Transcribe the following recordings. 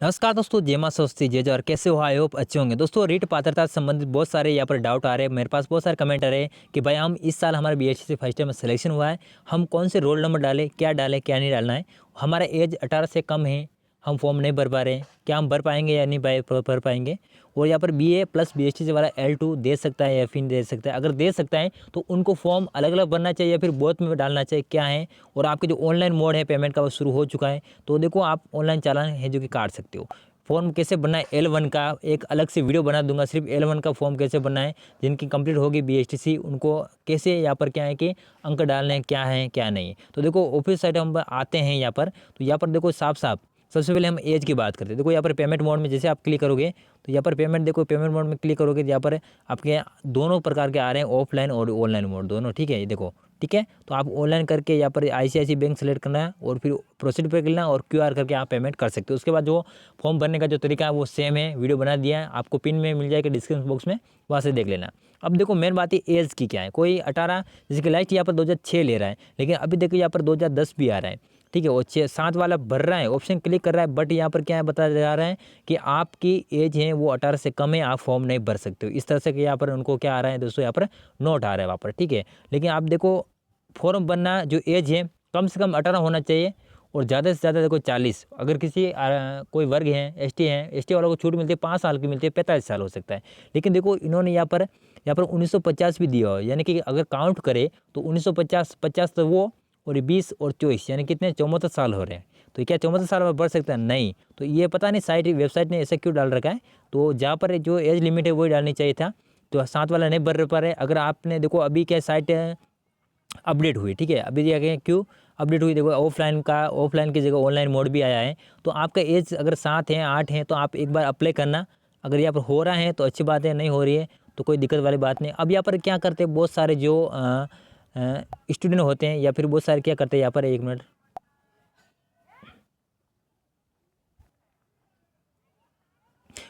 नमस्कार दोस्तों, जय मां सरस्वती, जय जवाहर। कैसे हो? आई होप अच्छे होंगे। दोस्तों, रीट पात्रता से संबंधित बहुत सारे यहाँ पर डाउट आ रहे हैं। मेरे पास बहुत सारे कमेंट आ रहे हैं कि भाई हम इस साल हमारा बीएससी से फर्स्ट टाइम सिलेक्शन हुआ है, हम कौन से रोल नंबर डालें, क्या नहीं डालना है। हमारा एज 18 से कम है, हम फॉर्म नहीं भर पा रहे हैं, क्या हम भर पाएंगे या नहीं भर पाएंगे। और यहाँ पर बीए प्लस बीएससी से वाला L2 दे सकता है या फिर नहीं दे सकता है। अगर दे सकता है तो उनको फॉर्म अलग अलग भरना चाहिए या फिर बोथ में डालना चाहिए, क्या है। और आपके जो ऑनलाइन मोड है पेमेंट का वो शुरू हो चुका है, तो देखो आप ऑनलाइन चालान है जो कि काट सकते हो। फॉर्म कैसे बनना है L1 का एक अलग से वीडियो बना दूंगा, सिर्फ L1 का फॉर्म कैसे बनना है। जिनकी कंप्लीट होगी बीएसटीसी उनको कैसे यहाँ पर क्या है कि अंक डालने हैं, क्या है क्या नहीं। तो देखो ऑफिस साइड हम आते हैं यहाँ पर, तो यहाँ पर देखो साफ साफ सबसे पहले हम एज की बात करते हैं। देखो यहाँ पर पेमेंट मोड में जैसे आप क्लिक करोगे तो यहाँ पर पेमेंट, देखो पेमेंट मोड में क्लिक करोगे तो यहाँ पर आपके दोनों प्रकार के आ रहे हैं, ऑफलाइन और ऑनलाइन मोड दोनों, ठीक है। ये देखो, ठीक है। तो आप ऑनलाइन करके यहाँ पर आईसीआईसी बैंक सेलेक्ट करना है और फिर प्रोसीड पे करना है और क्यूआर करके आप पेमेंट कर सकते हो। उसके बाद जो फॉर्म भरने का जो तरीका है वो सेम है, वीडियो बना दिया है, आपको पिन में मिल जाएगा डिस्क्रिप्शन बॉक्स में, वहाँ से देख लेना। अब देखो मेन बात है एज की क्या है। कोई 18, जैसे कि लास्ट यहाँ पर 2006 ले रहा है, लेकिन अभी देखो यहाँ पर 2010 भी आ रहा है, ठीक है। और 6-7 वाला भर रहा है, ऑप्शन क्लिक कर रहा है, बट यहाँ पर क्या है बताया जा रहा है कि आपकी एज है वो 18 से कम है, आप फॉर्म नहीं भर सकते हो। इस तरह से कि यहाँ पर उनको क्या आ रहा है दोस्तों, यहाँ पर नोट आ रहा है वहाँ पर, ठीक है। लेकिन आप देखो फॉर्म भरना जो एज है कम से कम 18 होना चाहिए और ज़्यादा से ज़्यादा देखो 40। अगर किसी कोई वर्ग है, एसटी है, एसटी वालों को छूट मिलती है 5 साल की मिलती है, 45 साल हो सकता है। लेकिन देखो इन्होंने यहाँ पर 1950 भी दिया हो, यानी कि अगर काउंट करे तो 1950 50 तो वो और 20 और 24 यानी कितने 74 साल हो रहे हैं। तो क्या 74 साल में बढ़ सकता है? नहीं। तो ये पता नहीं वेबसाइट ने ऐसा क्यों डाल रखा है। तो जहाँ पर जो एज लिमिट है वही डालनी चाहिए था, तो 7 वाला नहीं भर पा रहे। अगर आपने देखो अभी क्या साइट अपडेट हुई, ठीक है। अभी देखिए क्यों अपडेट हुई, देखो ऑफलाइन की जगह ऑनलाइन मोड भी आया है। तो आपका एज अगर 7 है 8 है तो आप एक बार अप्लाई करना। अगर यहाँ पर हो रहा है तो अच्छी बात है, नहीं हो रही है तो कोई दिक्कत वाली बात नहीं। अब यहाँ पर क्या करते हैं बहुत सारे जो स्टूडेंट होते हैं या फिर बहुत सारे क्या करते हैं यहाँ पर, एक मिनट,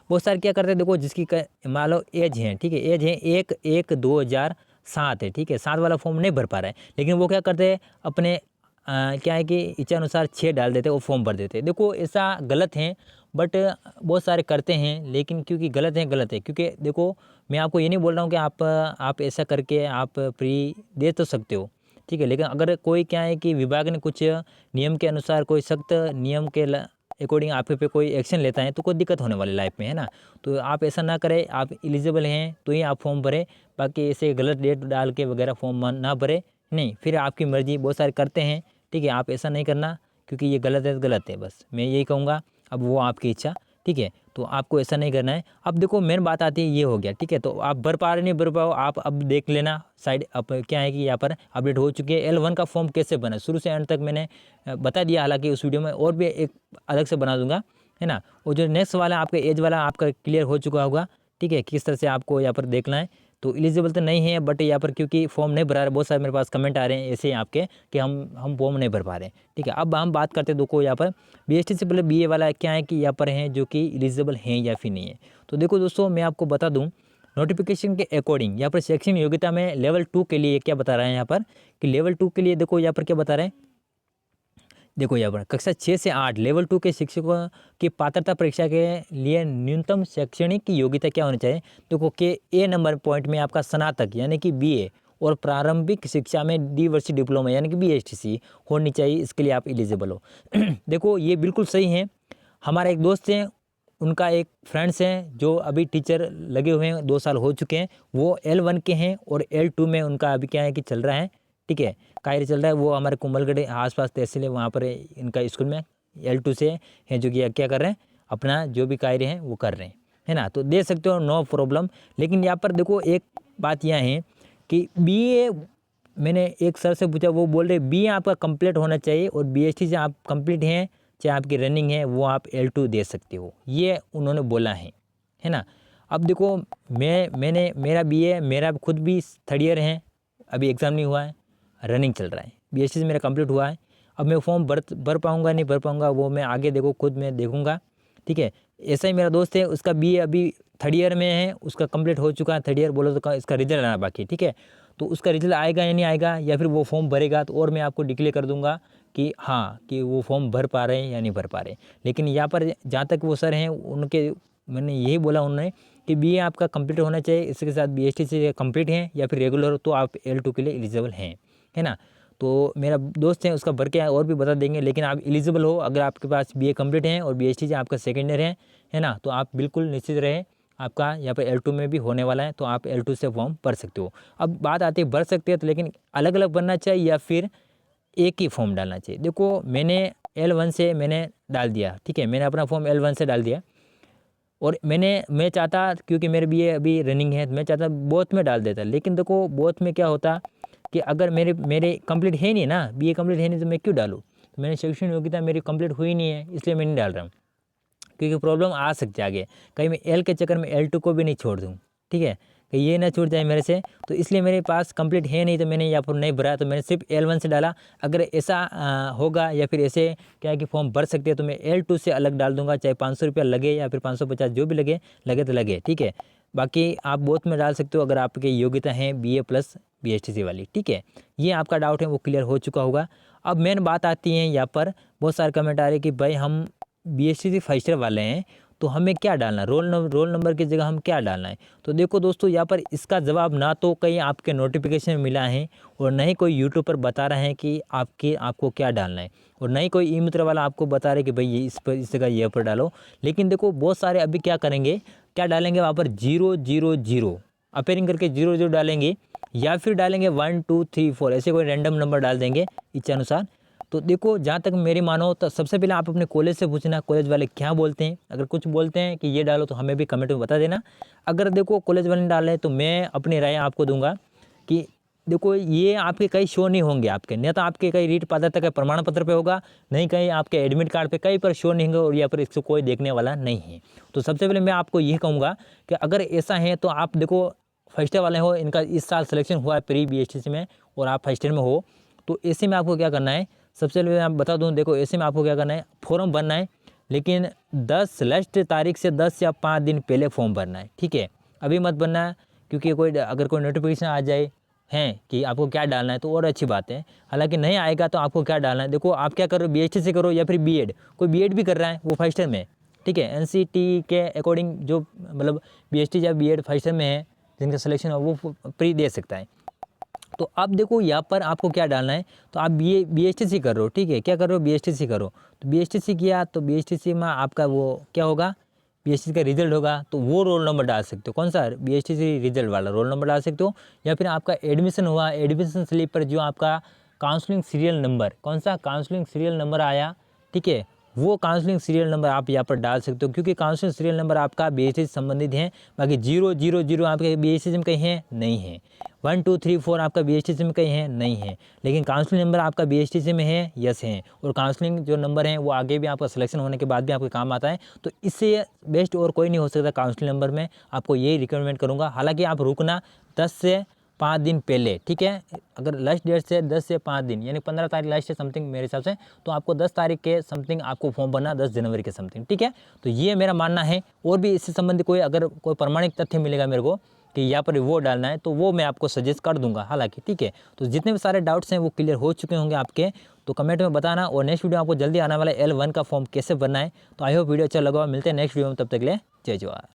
बहुत सारे क्या करते हैं देखो, जिसकी मान लो एज है, ठीक है, एज है 1/1/2007 है, ठीक है। 7 वाला फॉर्म नहीं भर पा रहा है, लेकिन वो क्या करते हैं अपने क्या है कि इच्छा अनुसार 6 डाल देते हैं, वो फॉर्म भर देते हैं। देखो ऐसा गलत है, बट बहुत सारे करते हैं, लेकिन क्योंकि गलत है क्योंकि देखो मैं आपको ये नहीं बोल रहा हूँ कि आप ऐसा करके आप फ्री दे तो सकते हो, ठीक है। लेकिन अगर कोई क्या है कि विभाग ने कुछ नियम के अनुसार कोई सख्त नियम के अकॉर्डिंग आपके पे कोई एक्शन लेता है तो कोई दिक्कत होने वाली लाइफ में, है ना। तो आप ऐसा ना करें, आप एलिजिबल हैं तो ही आप फॉर्म भरें। बाकी ऐसे गलत डेट डाल के वगैरह फॉर्म ना भरें, नहीं फिर आपकी मर्ज़ी। बहुत सारे करते हैं, ठीक है, आप ऐसा नहीं करना क्योंकि ये गलत है, बस मैं यही कहूँगा। अब वो आपकी इच्छा, ठीक है, तो आपको ऐसा नहीं करना है। अब देखो मेन बात आती है, ये हो गया, ठीक है। तो आप भर पा रहे नहीं भर पाओ, आप अब देख लेना साइड। अब क्या है कि यहाँ पर अपडेट हो चुकी है। L1 का फॉर्म कैसे बना शुरू से एंड तक मैंने बता दिया, हालांकि उस वीडियो में और भी एक अलग से बना दूंगा, है ना। और जो नेक्स्ट वाला आपका एज वाला आपका क्लियर हो चुका होगा, ठीक है, किस तरह से आपको यहाँ पर देखना है। तो एलिजिबल तो नहीं है, बट यहाँ पर क्योंकि फॉर्म नहीं भरा रहे, बहुत सारे मेरे पास कमेंट आ रहे हैं ऐसे आपके कि हम फॉर्म नहीं भर पा रहे हैं, ठीक है। अब हम बात करते हैं देखो यहाँ पर बीएसटी से पहले बीए वाला क्या है कि यहाँ पर हैं जो कि एलिजिबल हैं या फिर नहीं है। तो देखो दोस्तों मैं आपको बता दूँ, नोटिफिकेशन के अकॉर्डिंग यहाँ पर शैक्षणिक योग्यता में लेवल 2 के लिए क्या बता रहा है यहाँ पर कि लेवल 2 के लिए देखो यहाँ पर क्या बता रहे हैं। देखो यहाँ पर कक्षा 6 से 8 लेवल 2 के शिक्षकों की पात्रता परीक्षा के लिए न्यूनतम शैक्षणिक योग्यता क्या होनी चाहिए। देखो कि ए नंबर पॉइंट में आपका स्नातक यानी कि बीए और प्रारंभिक शिक्षा में द्विवर्षीय डिप्लोमा यानी कि बीएसटीसी होनी चाहिए, इसके लिए आप एलिजिबल हो। देखो ये बिल्कुल सही है। हमारे एक दोस्त हैं, उनका एक फ्रेंड्स हैं जो अभी टीचर लगे हुए हैं, 2 साल हो चुके हैं, वो L1 के हैं और L2 में उनका अभी क्या है कि चल रहा है, ठीक है, कार्य चल रहा है। वो हमारे कुंभलगढ़ आसपास तहसील है, वहाँ पर इनका स्कूल में L2 से है जो कि क्या कर रहे हैं, अपना जो भी कार्य है वो कर रहे हैं, है ना। तो दे सकते हो, नो प्रॉब्लम। लेकिन यहाँ पर देखो एक बात यह है कि बीए, मैंने एक सर से पूछा, वो बोल रहे बीए आपका कंप्लीट होना चाहिए और बीएसटी से आप कंप्लीट हैं चाहे आपकी रनिंग है वो आप L2 दे सकते हो, ये उन्होंने बोला है ना। अब देखो मेरा बीए, मेरा खुद भी 3rd ईयर है, अभी एग्ज़ाम नहीं हुआ है, रनिंग चल रहा है, बीएससी से मेरा कंप्लीट हुआ है। अब मैं फॉर्म भर पाऊँगा नहीं भर पाऊँगा वो मैं आगे देखो खुद मैं देखूँगा, ठीक है। ऐसा ही मेरा दोस्त है, उसका बीए अभी 3rd ईयर में है, उसका कंप्लीट हो चुका है 3rd ईयर, बोलो तो इसका रिजल्ट आना बाकी, ठीक है। तो उसका रिजल्ट आएगा या नहीं आएगा या फिर वो फॉर्म भरेगा तो और मैं आपको डिक्लेयर कर दूंगा कि हाँ कि वो फॉर्म भर पा रहे हैं या नहीं भर पा रहे। लेकिन यहाँ पर जहाँ तक वो सर हैं उनके, मैंने यही बोला उन्होंने कि बीए आपका कंप्लीट होना चाहिए, इसके साथ बीएसटीसी कंप्लीट है या फिर रेगुलर हो तो आप L2 के लिए एलिजिबल हैं, है ना। तो मेरा दोस्त है उसका भर के और भी बता देंगे, लेकिन आप एलिजिबल हो अगर आपके पास बीए कंप्लीट है और बीएसटीसी आपका सेकेंड ईयर है ना, तो आप बिल्कुल निश्चित रहे आपका यहाँ पर L2 में भी होने वाला है, तो आप L2 से फॉर्म भर सकते हो। अब बात आती है भर सकते हैं तो, लेकिन अलग अलग भरना चाहिए या फिर एक ही फॉर्म डालना चाहिए। देखो मैंने L1 से मैंने डाल दिया, ठीक है, मैंने अपना फॉर्म L1 से डाल दिया और मैं चाहता, क्योंकि मेरे बीए अभी रनिंग है, मैं चाहता बोथ में डाल देता। लेकिन देखो बोथ में क्या होता कि अगर मेरे कंप्लीट है नहीं ना, बीए कंप्लीट है नहीं तो मैं क्यों डालूँ। तो मैंने शैक्षणिक योग्यता मेरी कंप्लीट हुई नहीं है, इसलिए मैं नहीं डाल रहा हूँ, क्योंकि प्रॉब्लम आ सकती है आगे, कहीं मैं L के चक्कर में L2 को भी नहीं छोड़ दूँ, ठीक है, कि ये ना छूट जाए मेरे से। तो इसलिए मेरे पास कंप्लीट है नहीं, तो मैंने यहाँ पर नहीं भरा, तो मैंने सिर्फ L1 से डाला। अगर ऐसा होगा या फिर ऐसे क्या है कि फॉर्म भर सकते हैं तो मैं L2 से अलग डाल दूंगा, चाहे 500 रुपया लगे या फिर 550, जो भी लगे तो लगे, ठीक है। बाकी आप बोथ में डाल सकते हो अगर आपकी योग्यता है बीए प्लस बीएसटीसी वाली, ठीक है। ये आपका डाउट है वो क्लियर हो चुका होगा। अब मेन बात आती है यहाँ पर, बहुत सारे कमेंट आ रहे कि भाई हम बीएसटीसी फर्स्ट ईयर वाले हैं तो हमें क्या डालना है, रोल नंबर की जगह हम क्या डालना है। तो देखो दोस्तों, यहाँ पर इसका जवाब ना तो कहीं आपके नोटिफिकेशन में मिला है और ना ही कोई यूट्यूब पर बता रहा है कि आपको क्या डालना है, और ना ही कोई ई मित्र वाला आपको बता रहे कि भाई ये इस जगह ये पर डालो। लेकिन देखो बहुत सारे अभी क्या करेंगे, क्या डालेंगे वहाँ पर 000 अपेयरिंग करके 00 डालेंगे, या फिर डालेंगे 1 2 3 4 ऐसे कोई रैंडम नंबर डाल देंगे इच्छानुसार। तो देखो जहाँ तक मेरी मानो तो सबसे पहले आप अपने कॉलेज से पूछना कॉलेज वाले क्या बोलते हैं। अगर कुछ बोलते हैं कि ये डालो तो हमें भी कमेंट में बता देना। अगर देखो कॉलेज वाले ने डाले तो मैं अपनी राय आपको दूंगा कि देखो ये आपके कहीं शो नहीं होंगे, आपके नहीं तो आपके कहीं रीट पात्रता का प्रमाण पत्र पे होगा, नहीं कहीं आपके एडमिट कार्ड पे कहीं पर शो नहीं होंगे, और यहाँ पर इसको कोई देखने वाला नहीं है। तो सबसे पहले मैं आपको यही कहूँगा कि अगर ऐसा है तो आप देखो फर्स्ट ईयर वाले हो, इनका इस साल सिलेक्शन हुआ है प्री बीएसटीसी में और आप फर्स्ट ईयर में हो, तो ऐसे में आपको क्या करना है, सबसे पहले मैं बता दूं, देखो ऐसे में आपको क्या करना है, फॉर्म भरना है, लेकिन 10 लास्ट तारीख से 10 या 5 दिन पहले फॉर्म भरना है, ठीक है। अभी मत भरना है, क्योंकि अगर कोई नोटिफिकेशन आ जाए हैं कि आपको क्या डालना है तो और अच्छी बात है। हालांकि नहीं आएगा तो आपको क्या डालना है, देखो आप क्या करो, बीएसटीसी करो या फिर बीएड, कोई बीएड भी कर रहा है वो फर्स्ट ईयर में, ठीक है। एनसीटी के अकॉर्डिंग जो मतलब बीएसटी या बीएड फर्स्ट ईयर में है जिनका सिलेक्शन हो वो प्री दे सकता है। तो अब देखो यहाँ पर आपको क्या डालना है, तो आप बीएसटीसी कर रहे हो, ठीक है, क्या कर रहे हो, बीएसटीसी करो। तो बीएसटीसी किया तो बीएसटीसी में आपका वो क्या होगा, बीएसटीसी का रिजल्ट होगा, तो वो रोल नंबर डाल सकते हो, कौन सा, बीएसटीसी रिजल्ट वाला रोल नंबर डाल सकते हो। या फिर आपका एडमिशन हुआ, एडमिशन स्लिप पर जो आपका काउंसलिंग सीरियल नंबर, कौन सा काउंसलिंग सीरियल नंबर आया, ठीक है, वो काउंसलिंग सीरियल नंबर आप यहाँ पर डाल सकते हो, क्योंकि काउंसलिंग सीरियल नंबर आपका बीएसटीसी से संबंधित है। बाकी 000 आपके बीएसटीसी में कहीं है नहीं है, 1 2 3 4 आपका बीएसटीसी में कहीं है नहीं है, लेकिन काउंसलिंग नंबर आपका बीएसटीसी में है, यस है। और काउंसलिंग जो नंबर है वो आगे भी आपका सिलेक्शन होने के बाद भी आपके काम आता है। तो इससे बेस्ट और कोई नहीं हो सकता काउंसलिंग नंबर में, आपको यही रिकमेंड करूँगा। हालाँकि आप रुकना 10 से 5 दिन पहले, ठीक है। अगर लास्ट डेट से 10 से 5 दिन यानी 15 तारीख लास्ट है समथिंग मेरे हिसाब से, तो आपको 10 तारीख के समथिंग आपको फॉर्म भरना, 10 जनवरी के समथिंग, ठीक है। तो ये मेरा मानना है। और भी इससे संबंधित कोई अगर कोई प्रमाणिक तथ्य मिलेगा मेरे को कि यहाँ पर वो डालना है, तो वो मैं आपको सजेस्ट कर दूंगा हालांकि, ठीक है। तो जितने भी सारे डाउट्स हैं वो क्लियर हो चुके होंगे आपके, तो कमेंट में बताना। और नेक्स्ट वीडियो आपको जल्दी आने वाला L1 का फॉर्म कैसे भरना है। तो आई होप वीडियो अच्छा लगा, मिलते हैं नेक्स्ट वीडियो में, तब तक के लिए जय जवाहर।